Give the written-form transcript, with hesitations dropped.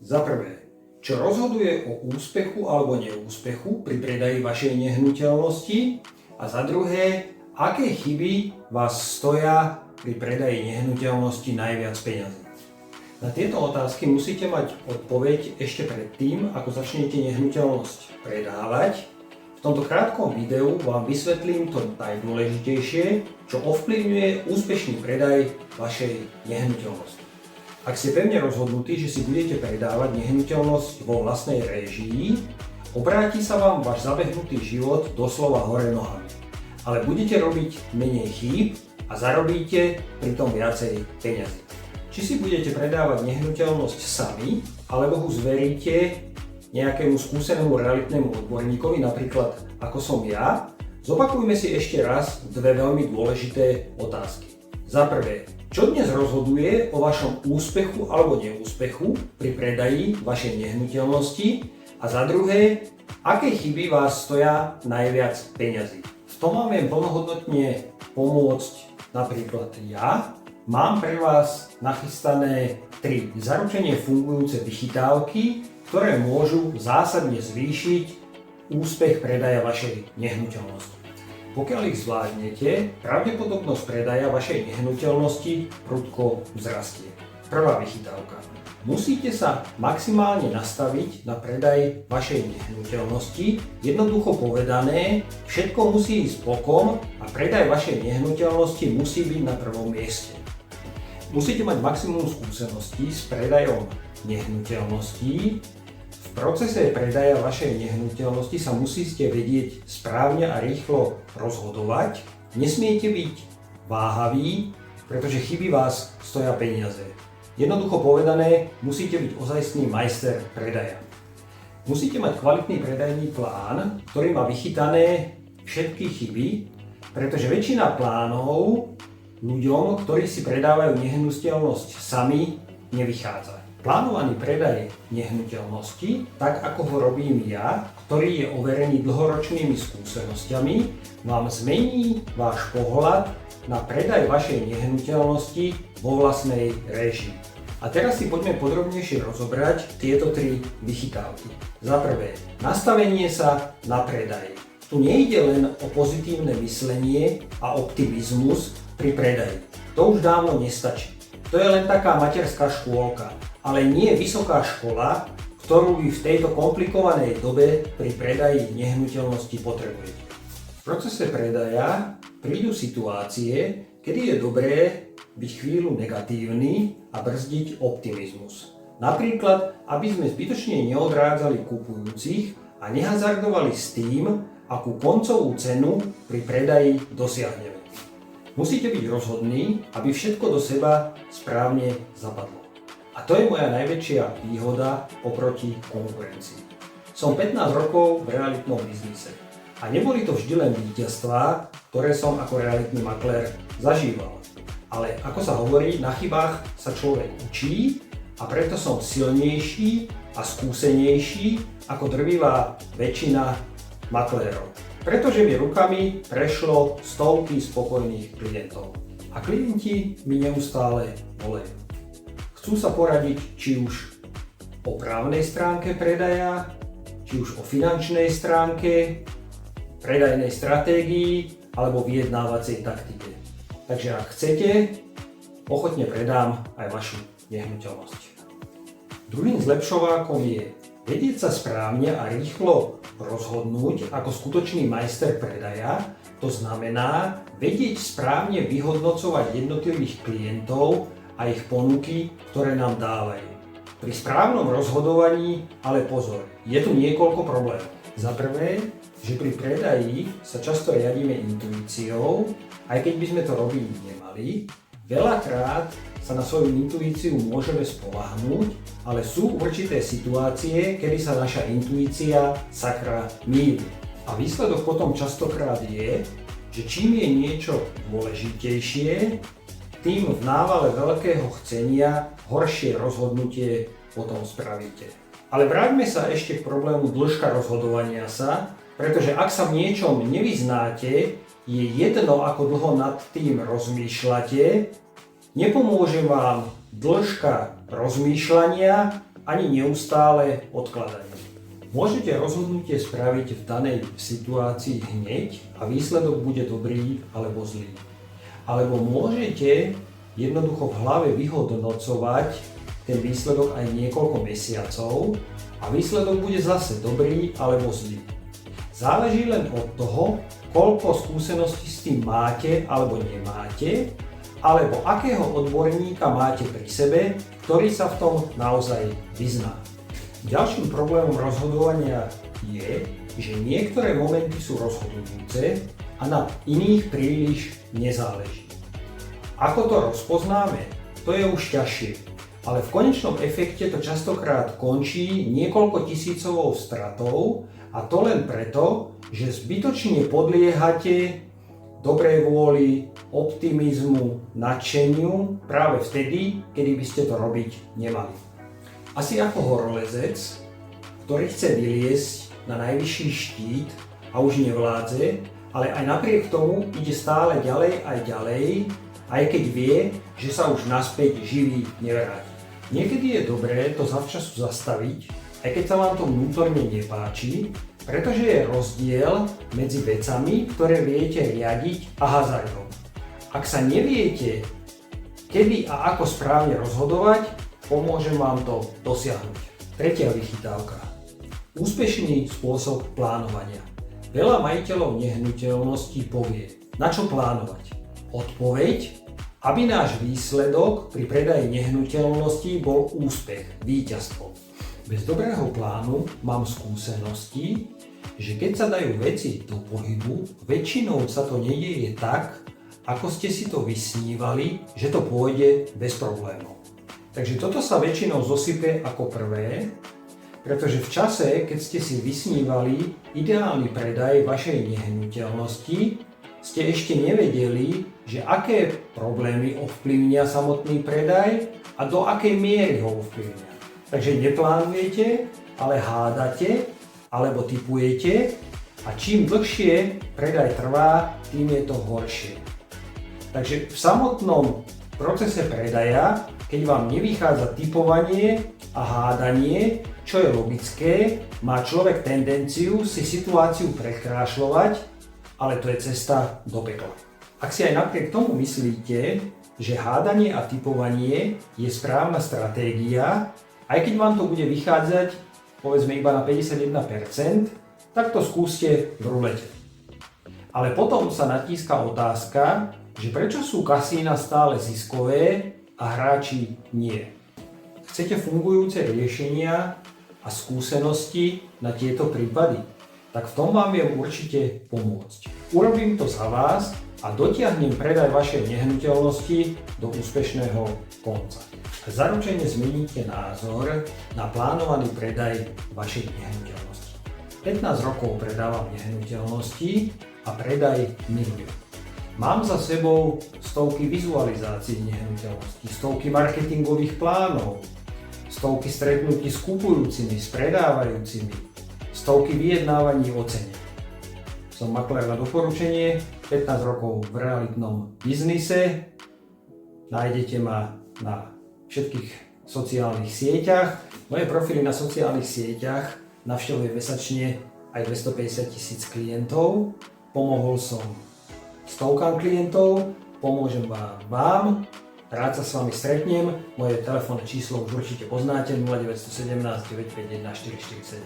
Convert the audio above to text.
Za prvé, čo rozhoduje o úspechu alebo neúspechu pri predaji vašej nehnuteľnosti? A za druhé, aké chyby vás stoja pri predaji nehnuteľnosti najviac peňazí? Na tieto otázky musíte mať odpoveď ešte predtým, ako začnete nehnuteľnosť predávať. V tomto krátkom videu vám vysvetlím to najdôležitejšie, čo ovplyvňuje úspešný predaj vašej nehnuteľnosti. Ak ste pevne rozhodnutí, že si budete predávať nehnuteľnosť vo vlastnej réžii, obráti sa vám váš zabehnutý život doslova hore nohami. Ale budete robiť menej chýb a zarobíte pritom viacej peňazí. Či si budete predávať nehnuteľnosť sami, alebo ho zveríte nejakému skúsenému realitnému odborníkovi, napríklad ako som ja, zopakujme si ešte raz dve veľmi dôležité otázky. Za prvé, čo dnes rozhoduje o vašom úspechu alebo neúspechu pri predaji vašej nehnuteľnosti? A za druhé, aké chyby vás stoja najviac peňazí? V tom vám viem plnohodnotne pomôcť napríklad ja. Mám pre vás nachystané 3 zaručene fungujúce vychytávky, ktoré môžu zásadne zvýšiť úspech predaja vašej nehnuteľnosti. Pokiaľ ich zvládnete, pravdepodobnosť predaja vašej nehnuteľnosti prudko vzrastie. Prvá vychytávka. Musíte sa maximálne nastaviť na predaj vašej nehnuteľnosti. Jednoducho povedané, všetko musí ísť bokom a predaj vašej nehnuteľnosti musí byť na prvom mieste. Musíte mať maximum skúseností s predajom nehnuteľností. V procese predaja vašej nehnuteľnosti sa musíte vedieť správne a rýchlo rozhodovať. Nesmiete byť váhaví, pretože chyby vás stoja peniaze. Jednoducho povedané, musíte byť ozajstný majster predaja. Musíte mať kvalitný predajný plán, ktorý má vychytané všetky chyby, pretože väčšina plánov ľuďom, ktorí si predávajú nehnuteľnosť sami, nevychádza. Plánovaný predaj nehnuteľnosti, tak ako ho robím ja, ktorý je overený dlhoročnými skúsenosťami, vám zmení váš pohľad na predaj vašej nehnuteľnosti vo vlastnej réžii. A teraz si poďme podrobnejšie rozobrať tieto 3 vychytávky. Za prvé, nastavenie sa na predaj. Tu nejde len o pozitívne myslenie a optimizmus pri predaji. To už dávno nestačí. To je len taká materská škôlka, ale nie vysoká škola, ktorú vy v tejto komplikovanej dobe pri predaji nehnuteľnosti potrebujete. V procese predaja prídu situácie, kedy je dobré byť chvíľu negatívny a brzdiť optimizmus. Napríklad, aby sme zbytočne neodrádzali kupujúcich a nehazardovali s tým, akú koncovú cenu pri predaji dosiahneme. Musíte byť rozhodní, aby všetko do seba správne zapadlo. A to je moja najväčšia výhoda oproti konkurencii. Som 15 rokov v realitnom biznise a neboli to vždy len víťazstvá, ktoré som ako realitný maklér zažíval. Ale ako sa hovorí, na chybách sa človek učí a preto som silnejší a skúsenejší ako drvivá väčšina maklérov. Pretože mi rukami prešlo stovky spokojných klientov. A klienti mi neustále volajú. Chcú sa poradiť či už o právnej stránke predaja, či už o finančnej stránke, predajnej stratégii alebo vyjednávacej taktike. Takže ak chcete, ochotne predám aj vašu nehnuteľnosť. Druhým zlepšovákom je vedieť sa správne a rýchlo rozhodnúť ako skutočný majster predaja, to znamená vedieť správne vyhodnocovať jednotlivých klientov a ich ponuky, ktoré nám dávajú. Pri správnom rozhodovaní ale pozor, je tu niekoľko problémov. Za prvé, že pri predaji sa často riadíme intuíciou, aj keď by sme to robiť nemali. Veľakrát sa na svoju intuíciu môžeme spoľahnúť, ale sú určité situácie, kedy sa naša intuícia sakra mýli. A výsledok potom častokrát je, že čím je niečo dôležitejšie, tým v návale veľkého chcenia horšie rozhodnutie potom spravíte. Ale vráťme sa ešte k problému dĺžka rozhodovania sa, pretože ak sa v niečom nevyznáte, je jedno, ako dlho nad tým rozmýšľate, nepomôže vám dĺžka rozmýšľania, ani neustále odkladanie. Môžete rozhodnutie spraviť v danej situácii hneď a výsledok bude dobrý alebo zlý. Alebo môžete jednoducho v hlave vyhodnocovať ten výsledok aj niekoľko mesiacov a výsledok bude zase dobrý alebo zlý. Záleží len od toho, koľko skúseností s tým máte alebo nemáte, alebo akého odborníka máte pri sebe, ktorý sa v tom naozaj vyzná. Ďalším problémom rozhodovania je, že niektoré momenty sú rozhodujúce a na iných príliš nezáleží. Ako to rozpoznáme, to je už ťažšie, ale v konečnom efekte to častokrát končí niekoľko tisícovou stratou a to len preto, že zbytočne podliehate dobrej vôli, optimizmu, nadšeniu práve vtedy, kedy by ste to robiť nemali. Asi ako horolezec, ktorý chce vyliesť na najvyšší štít a už nevládze, ale aj napriek tomu ide stále ďalej aj ďalej, aj keď vie, že sa už naspäť živý nevráti. Niekedy je dobré to zavčasu zastaviť, aj keď sa vám to vnútorne nepáči, pretože je rozdiel medzi vecami, ktoré viete riadiť a hazardom. Ak sa neviete, kedy a ako správne rozhodovať, pomôže vám to dosiahnuť. Tretia vychytávka. Úspešný spôsob plánovania. Veľa majiteľov nehnuteľností povie, na čo plánovať. Odpoveď, aby náš výsledok pri predaji nehnuteľností bol úspech, víťazstvo. Bez dobrého plánu mám skúsenosti, že keď sa dajú veci do pohybu, väčšinou sa to nedieje tak, ako ste si to vysnívali, že to pôjde bez problémov. Takže toto sa väčšinou zosype ako prvé, pretože v čase, keď ste si vysnívali ideálny predaj vašej nehnuteľnosti, ste ešte nevedeli, že aké problémy ovplyvnia samotný predaj a do akej miery ho ovplyvnia. Takže neplánujete, ale hádate alebo tipujete a čím dlhšie predaj trvá, tým je to horšie. Takže v samotnom procese predaja, keď vám nevychádza tipovanie a hádanie, čo je logické, má človek tendenciu si situáciu prekrášľovať, ale to je cesta do pekla. Ak si aj napriek tomu myslíte, že hádanie a tipovanie je správna stratégia, aj keď vám to bude vychádzať povedzme iba na 51%, tak to skúste v rulete. Ale potom sa natíska otázka, že prečo sú kasína stále ziskové a hráči nie. Chcete fungujúce riešenia a skúsenosti na tieto prípady? Tak v tom vám viem určite pomôcť. Urobím to za vás a dotiahnem predaj vašej nehnuteľnosti do úspešného konca. Zaručene zmeníte názor na plánovaný predaj vašej nehnuteľnosti. 15 rokov predávam nehnuteľnosti a predaj milujem. Mám za sebou stovky vizualizácií nehnuteľností, stovky marketingových plánov, stovky stretnutí s kupujúcimi, s predávajúcimi, stovky vyjednávaní o cene. Som maklér na doporučenie, 15 rokov v realitnom biznise, nájdete ma na všetkých sociálnych sieťach. Moje profily na sociálnych sieťach navštevuje mesačne aj 250 000 klientov. Pomohol som stovkám klientov, pomôžem vám, rád sa s vami stretnem. Moje telefónne číslo už určite poznáte, 0917 951 447.